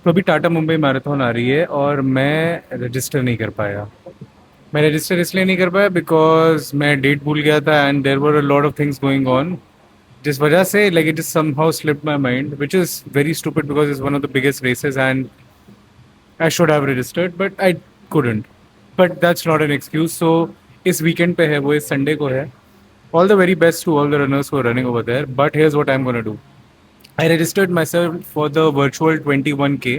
तो अभी टाटा मुंबई मैराथन आ रही है और मैं रजिस्टर नहीं कर पाया। मैं रजिस्टर इसलिए नहीं कर पाया बिकॉज मैं डेट भूल गया था and there were a lot of things going on, जिस वजह से like it is somehow slipped my mind which is very stupid because it's one of the biggest races and I should have registered but I couldn't. But that's not an excuse. So इस weekend पे है वो, इस Sunday को है। All the very best to all the runners who are running over there, but here's what I am gonna do. I registered myself for the virtual 21K,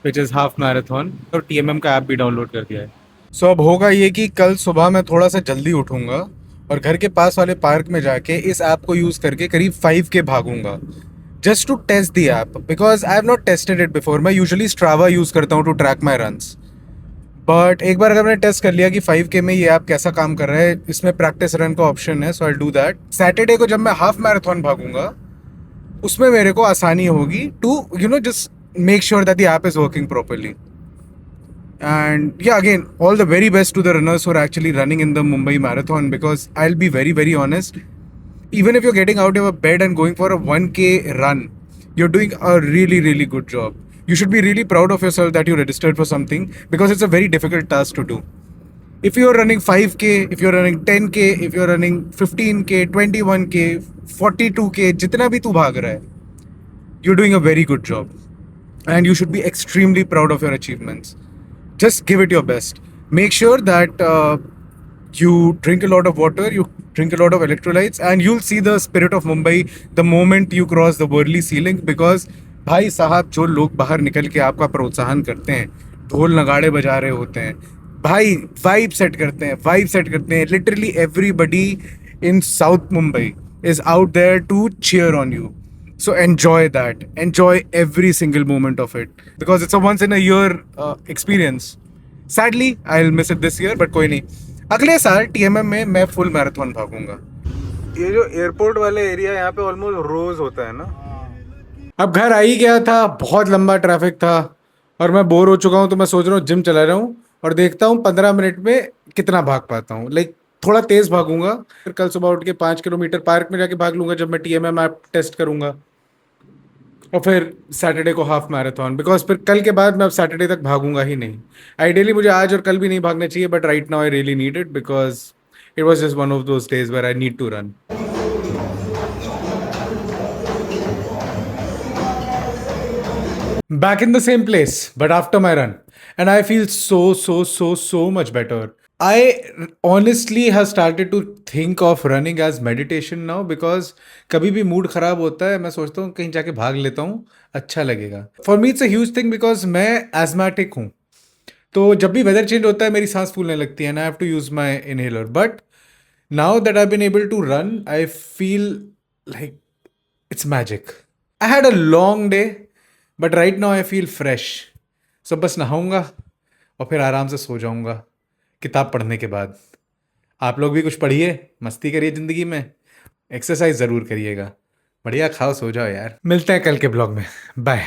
which is half marathon, और TMM का app भी download कर दिया है। अब होगा ये कि कल सुबह मैं थोड़ा सा जल्दी उठूंगा और घर के पास वाले पार्क में जाके इस ऐप को यूज़ करके करीब 5K भागूंगा, just to test the app because I have not tested it before. मैं यूजुअली स्ट्रावा यूज़ करता हूँ to track my runs, but एक बार अगर मैंने टेस्ट कर लिया कि 5K में ये ऐप कैसा काम कर रहा है, इसमें प्रैक्टिस रन का ऑप्शन है, सो आई डू दैट। सैटरडे को जब मैं हाफ मैराथन भागूंगा उसमें मेरे को आसानी होगी to just make sure that the app is working properly. And yeah, again, all the very best to the runners who are actually running in the Mumbai Marathon, because I'll be very, very honest. Even if you're getting out of a bed and going for a 1K run, you're doing a really, really good job. You should be really proud of yourself that you registered for something, because it's a very difficult task to do. If you're running 5K, if you're running 10K, if you're running 15K, 21K, 42K, जितना भी तू भाग रहा है, you're doing a very good job. And you should be extremely proud of your achievements. Just give it your best. Make sure that you drink a lot of water, you drink a lot of electrolytes, and you'll see the spirit of Mumbai the moment you cross the Worli ceiling. Because भाई साहब जो लोग बाहर निकल के आपका प्रोत्साहन करते हैं, ढोल नगाड़े बजा रहे होते हैं, भाई वाइब सेट करते हैं, literally everybody in south Mumbai is out there to cheer on you. So enjoy that. Enjoy every single moment of it because it's a once in a year experience. Sadly, I'll miss it this year, but कोई नहीं, अगले साल TMM में मैं full marathon भागूंगा। ये जो airport वाले area यहाँ पे ऑलमोस्ट रोज होता है ना। अब घर आ ही गया था, बहुत लंबा ट्रैफिक था और मैं बोर हो चुका हूँ, तो मैं सोच रहा हूँ जिम चला रहा हूँ और देखता हूँ 15 मिनट में कितना भाग पाता हूँ। लाइक थोड़ा तेज भागूंगा, फिर कल सुबह उठ के 5 किलोमीटर पार्क में जाके भाग लूंगा जब मैं TMM ऐप टेस्ट करूंगा, और फिर सैटरडे को हाफ मैराथन। बिकॉज फिर कल के बाद मैं अब सैटरडे तक भागूंगा ही नहीं। आइडियली मुझे आज और कल भी नहीं भागना चाहिए, but right now I really need it because it was just one of those days where I need to run. Back in the same place, but after my run. And I feel so much better. I honestly have started to think of running as meditation now because कभी भी mood खराब होता है मैं सोचता हूँ कहीं जाके भाग लेता हूँ, अच्छा लगेगा। For me it's a huge thing because मैं एजमेटिक हूँ, तो जब भी वेदर चेंज होता है मेरी सांस फूलने लगती है and I have to use my inhaler. But now that I been able to run I feel like it's magic. I had a long day but right now I feel fresh. So बस नहाऊंगा और फिर आराम से सो जाऊंगा किताब पढ़ने के बाद। आप लोग भी कुछ पढ़िए, मस्ती करिए ज़िंदगी में, एक्सरसाइज ज़रूर करिएगा, बढ़िया खाओ सो जाओ यार। मिलते हैं कल के ब्लॉग में, बाय।